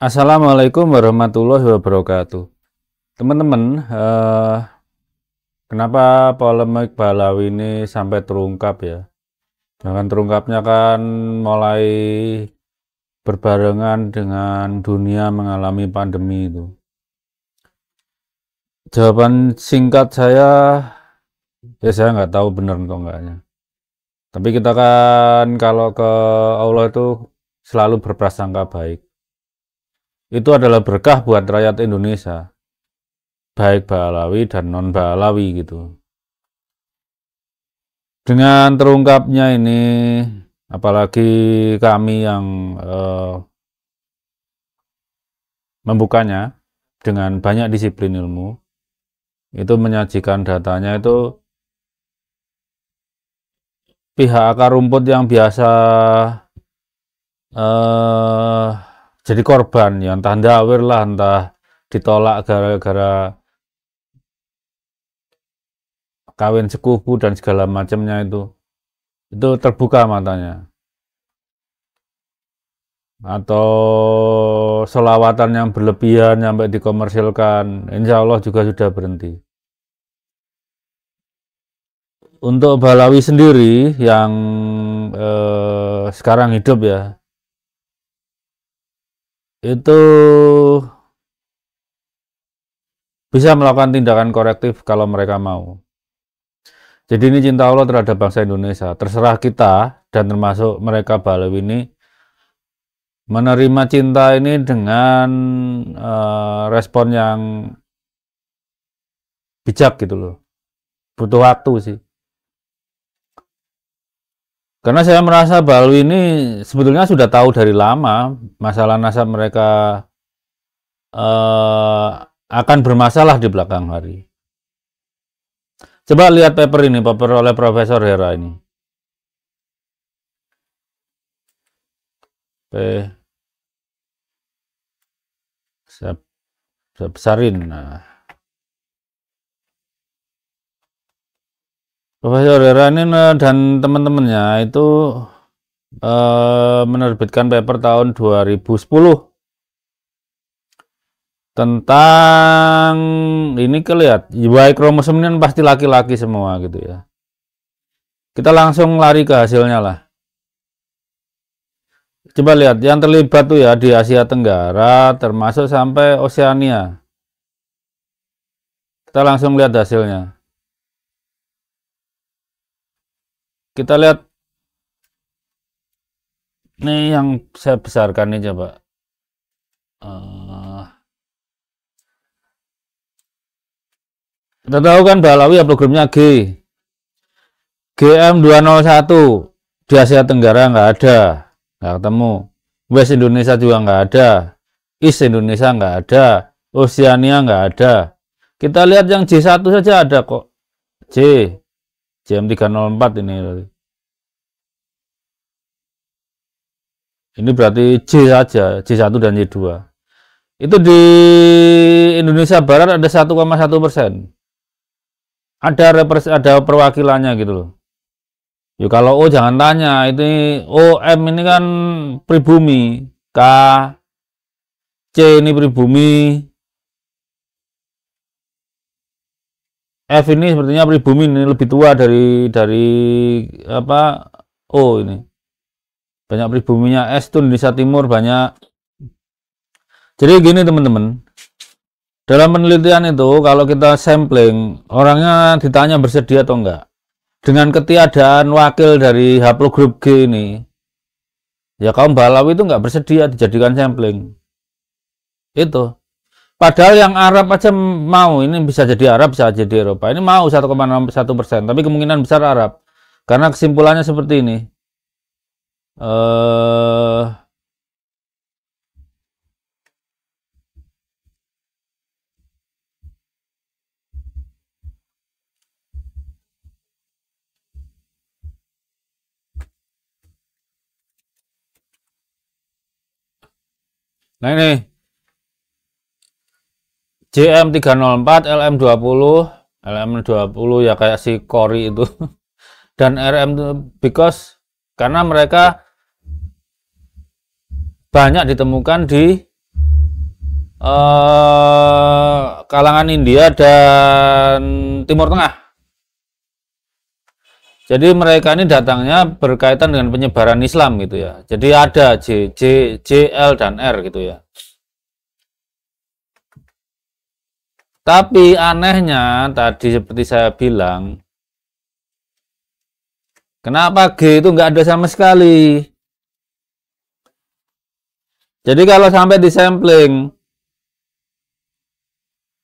Assalamualaikum warahmatullahi wabarakatuh. Teman-teman, kenapa polemik Balawi ini sampai terungkap ya? Bahkan terungkapnya kan mulai berbarengan dengan dunia mengalami pandemi itu. Jawaban singkat saya, ya saya nggak tahu benar atau enggaknya. Tapi kita kan kalau ke Allah itu selalu berprasangka baik. Itu adalah berkah buat rakyat Indonesia, baik Balawi dan non Balawi gitu. Dengan terungkapnya ini, apalagi kami yang membukanya dengan banyak disiplin ilmu, itu menyajikan datanya itu pihak akar rumput yang biasa jadi korban, ya entah ndawir lah, entah ditolak gara-gara kawin sekufu dan segala macamnya itu terbuka matanya. Atau selawatan yang berlebihan sampai dikomersilkan, insya Allah juga sudah berhenti. Untuk Balawi sendiri yang sekarang hidup ya, itu bisa melakukan tindakan korektif kalau mereka mau. Jadi ini cinta Allah terhadap bangsa Indonesia. Terserah kita dan termasuk mereka Balawi ini menerima cinta ini dengan respon yang bijak gitu loh. Butuh waktu sih. Karena saya merasa Balawi ini sebetulnya sudah tahu dari lama masalah nasab mereka akan bermasalah di belakang hari. Coba lihat paper ini, paper oleh Profesor Hera ini. Saya besarin. Nah, Profesor Hera ini dan teman-temannya itu menerbitkan paper tahun 2010 tentang ini kelihat Y kromosom ini pasti laki-laki semua gitu ya. Kita langsung lari ke hasilnya lah. Coba lihat yang terlibat tuh ya di Asia Tenggara termasuk sampai Oseania. Kita langsung lihat hasilnya. Kita lihat ini yang saya besarkan nih coba. Kita tahu kan Balawi haplogramnya G. GM201 di Asia Tenggara nggak ada, nggak ketemu. West Indonesia juga nggak ada, East Indonesia nggak ada, Oceania nggak ada. Kita lihat yang J1 saja ada kok. JM304 ini. Ini berarti J saja, J1 dan J2. Itu di Indonesia Barat ada 1,1%. Ada perwakilannya gitu loh. Ya kalau O jangan tanya, ini OM ini kan pribumi, K, C ini pribumi, F ini sepertinya pribumi, ini lebih tua dari apa O ini. Banyak pribuminya. S itu Indonesia Timur banyak. Jadi gini teman-teman, dalam penelitian itu kalau kita sampling, orangnya ditanya bersedia atau enggak. Dengan ketiadaan wakil dari haplogrup G ini, ya kaum Balawi itu enggak bersedia dijadikan sampling. Itu. Padahal yang Arab aja mau, ini bisa jadi Arab, bisa jadi Eropa. Ini mau 1,61%, tapi kemungkinan besar Arab. Karena kesimpulannya seperti ini. Nah ini JM304, LM20 ya kayak si Kori itu. Dan RM itu karena mereka banyak ditemukan di kalangan India dan Timur Tengah. Jadi mereka ini datangnya berkaitan dengan penyebaran Islam gitu ya. Jadi ada J, L dan R gitu ya. Tapi anehnya tadi seperti saya bilang, kenapa G itu nggak ada sama sekali? Jadi kalau sampai disampling,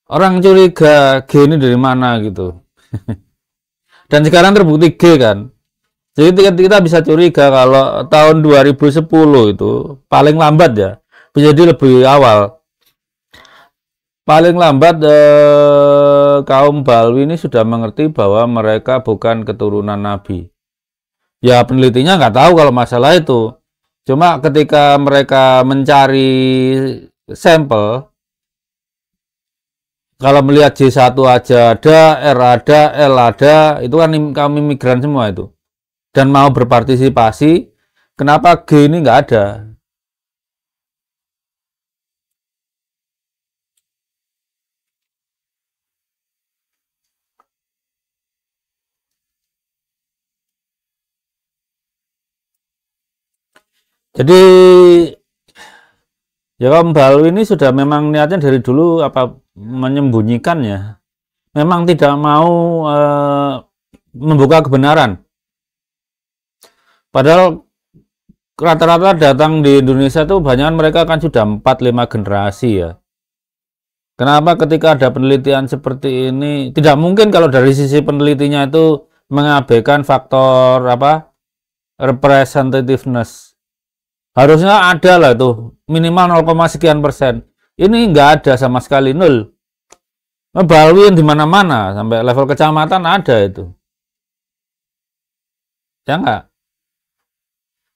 orang curiga G ini dari mana gitu. Dan sekarang terbukti G kan. Jadi kita bisa curiga kalau tahun 2010 itu paling lambat ya, bisa jadi lebih awal. Paling lambat kaum Balwi ini sudah mengerti bahwa mereka bukan keturunan Nabi. Ya penelitinya nggak tahu kalau masalah itu. Cuma ketika mereka mencari sampel, kalau melihat J1 aja ada, R ada, L ada, itu kan kaum imigran semua itu. Dan mau berpartisipasi, kenapa G ini nggak ada? Jadi ya kaum Balwi ini sudah memang niatnya dari dulu apa menyembunyikan ya. Memang tidak mau membuka kebenaran. Padahal rata-rata datang di Indonesia tuh banyak mereka kan sudah 4-5 generasi ya. Kenapa ketika ada penelitian seperti ini tidak mungkin kalau dari sisi penelitinya itu mengabaikan faktor apa representativeness. Harusnya ada lah itu minimal 0, sekian persen. Ini nggak ada sama sekali, nol. Balwi di mana-mana sampai level kecamatan ada itu. Ya nggak?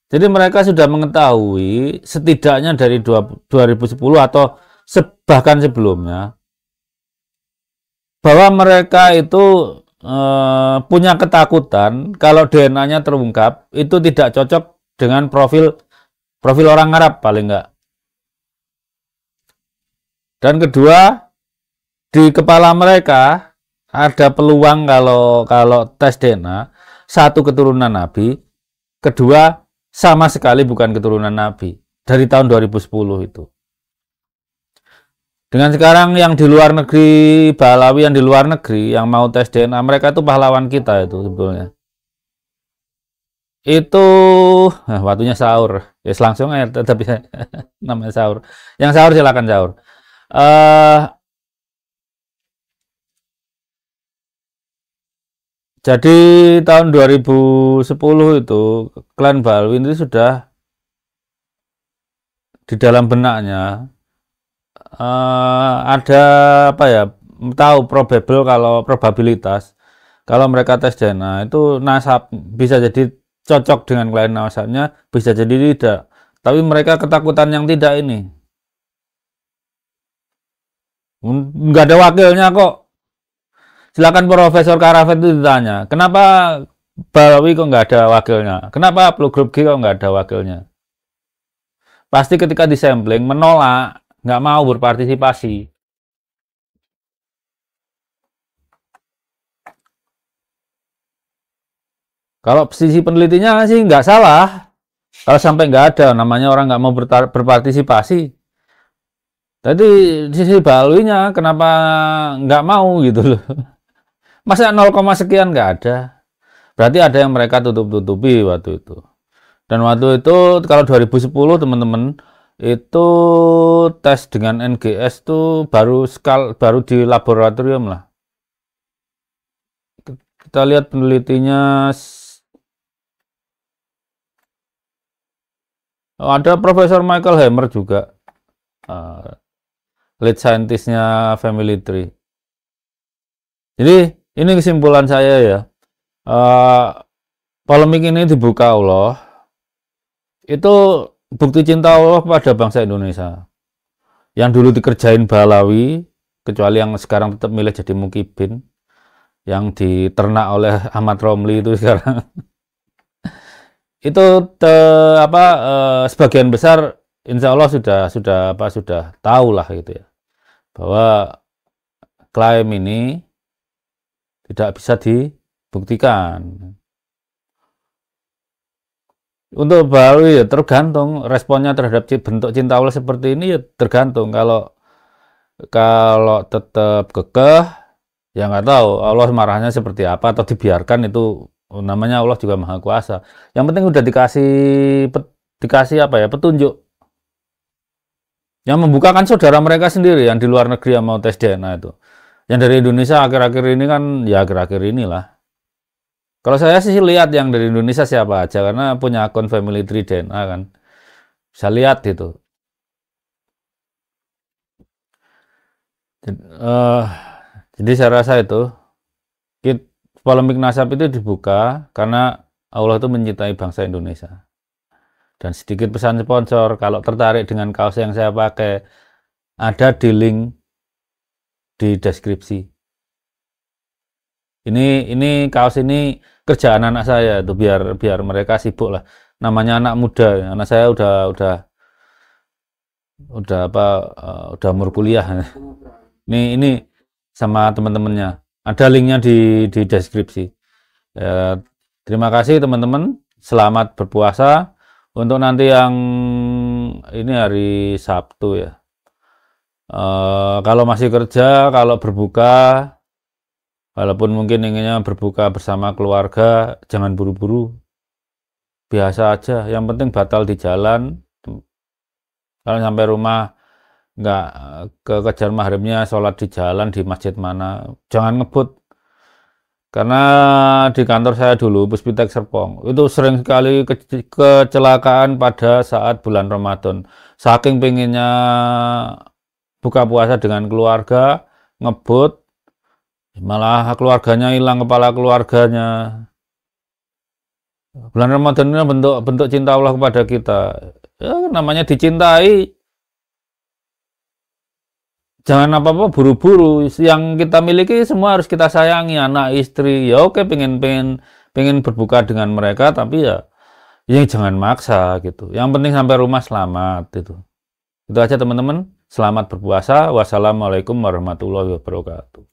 Jadi mereka sudah mengetahui setidaknya dari 2010 atau bahkan sebelumnya bahwa mereka itu punya ketakutan kalau DNA-nya terungkap itu tidak cocok dengan profil orang Arab paling enggak. Dan kedua, di kepala mereka ada peluang kalau tes DNA satu keturunan Nabi, kedua sama sekali bukan keturunan Nabi dari tahun 2010 itu. Dengan sekarang yang di luar negeri, Balawi yang di luar negeri yang mau tes DNA, mereka itu pahlawan kita itu sebetulnya. Itu waktunya sahur. Ya langsung aja tapi namanya sahur. Yang sahur silakan sahur. Jadi tahun 2010 itu klan Balwi itu sudah di dalam benaknya ada apa ya, tahu probabilitas kalau mereka tes DNA itu nasab bisa jadi cocok dengan klien nasabnya, bisa jadi tidak. Tapi mereka ketakutan yang tidak ini. Nggak ada wakilnya kok. Silakan Profesor Karafet itu ditanya, kenapa Balawi kok nggak ada wakilnya? Kenapa Blue Group G kok nggak ada wakilnya? Pasti ketika disampling menolak, nggak mau berpartisipasi. Kalau sisi penelitinya sih nggak salah. Kalau sampai nggak ada, namanya orang nggak mau berpartisipasi. Tadi sisi Balwinya kenapa nggak mau gitu loh. Masa 0, sekian nggak ada. Berarti ada yang mereka tutup-tutupi waktu itu. Dan waktu itu kalau 2010 teman-teman itu tes dengan NGS tuh baru di laboratorium lah. Kita lihat penelitinya. Ada Profesor Michael Hammer juga, lead scientistnya Family Tree. Jadi ini kesimpulan saya ya, polemik ini dibuka Allah, itu bukti cinta Allah pada bangsa Indonesia. Yang dulu dikerjain Balawi, kecuali yang sekarang tetap milih jadi Mukibin, yang diternak oleh Ahmad Romli itu sekarang. Itu sebagian besar insya Allah sudah tahu lah gitu ya. bahwa klaim ini tidak bisa dibuktikan. Untuk Bali ya tergantung responnya terhadap bentuk cinta Allah seperti ini, ya tergantung. Kalau tetap kekeh, ya nggak tahu Allah marahnya seperti apa, atau dibiarkan, itu namanya Allah juga maha kuasa. Yang penting udah dikasih apa ya, petunjuk. Yang membukakan saudara mereka sendiri yang di luar negeri yang mau tes DNA itu. Yang dari Indonesia akhir-akhir ini kan, ya akhir-akhir inilah. Kalau saya sih lihat yang dari Indonesia siapa aja, karena punya akun Family Tree DNA kan. Bisa lihat itu. Eh, jadi saya rasa itu polemik nasab itu dibuka karena Allah itu mencintai bangsa Indonesia. Dan sedikit pesan sponsor, kalau tertarik dengan kaos yang saya pakai, ada di link di deskripsi. Ini kaos ini kerjaan anak saya tuh, biar mereka sibuk lah. Namanya anak muda, anak saya udah umur kuliah. Ini sama teman-temannya. Ada linknya di deskripsi. Terima kasih teman-teman. Selamat berpuasa. Untuk nanti yang ini hari Sabtu ya. Kalau masih kerja, kalau berbuka, walaupun mungkin inginnya berbuka bersama keluarga, jangan buru-buru. Biasa aja. Yang penting batal di jalan. Kalau sampai rumah nggak kekejar maghribnya, sholat di jalan di masjid mana, jangan ngebut. Karena di kantor saya dulu, Puspitek Serpong, itu sering sekali kecelakaan pada saat bulan Ramadan. Saking pengennya buka puasa dengan keluarga, ngebut, malah keluarganya hilang, kepala keluarganya. Bulan Ramadan ini bentuk cinta Allah kepada kita. Ya, namanya dicintai. Jangan apa-apa buru-buru. Yang kita miliki semua harus kita sayangi, anak, istri. Ya oke, pengen berbuka dengan mereka, tapi ya jangan maksa gitu. Yang penting sampai rumah selamat itu. Itu aja teman-teman. Selamat berpuasa. Wassalamualaikum warahmatullahi wabarakatuh.